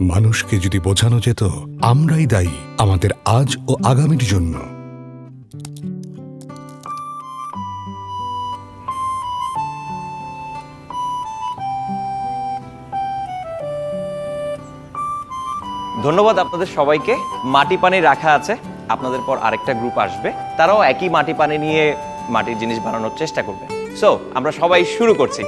মানুষকে যদি বোঝানো যেত আমরাই দায়ী আমাদের আজ ও আগামীর জন্য, ধন্যবাদ আপনাদের সবাইকে। মাটি পানি রাখা আছে, আপনাদের পর আরেকটা গ্রুপ আসবে, তারাও একই মাটি পানি নিয়ে মাটির জিনিস বানানোর চেষ্টা করবে। সো আমরা সবাই শুরু করছি।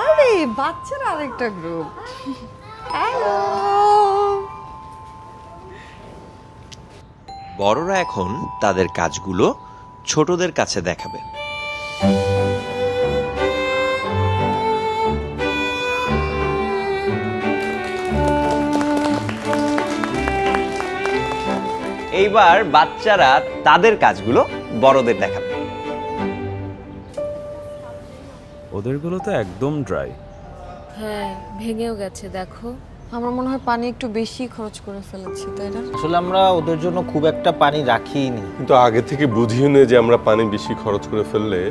আরে বাচ্চারা আরেকটা গ্রুপ। হ্যালো। বড়রা এখন তাদের কাজগুলো ছোটদের কাছে দেখাবে। এইবার বাচ্চারা তাদের কাজগুলো বড়দের দেখাবে। ওদেরগুলো তো একদম ড্রাই। হ্যাঁ, ভেঙেও গেছে দেখো। আমার মনে হয় পানি একটু বেশি খরচ করে ফেলেছি, তাই না? আসলে আমরা ওদের জন্য খুব একটা পানি রাখিনি, কিন্তু আগে থেকে বুঝিয়ে নে যে আমরা পানি বেশি খরচ করে ফেললে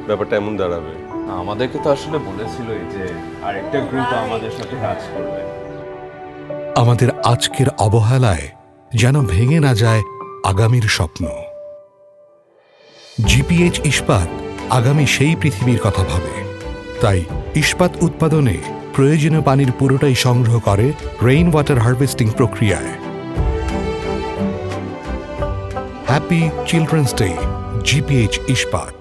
ব্যাপারটা এমন দাঁড়াবে। আমাদেরকে তো আসলে বলেছিলই যে আরেকটা গ্রুপ আমাদের সাথে কাজ করবে। আমাদের আজকের অবহেলায় যেন ভেঙে না যায় আগামীর স্বপ্ন। জিপিএইচ ইস্পাত আগামী সেই পৃথিবীর কথা ভাবে, তাই ইস্পাত উৎপাদনে প্রয়োজনীয় পানির পুরোটাই সংগ্রহ করে রেইন ওয়াটার হারভেস্টিং প্রক্রিয়ায়। হ্যাপি চিলড্রেন্স ডে, জিপিএইচ ইস্পাত।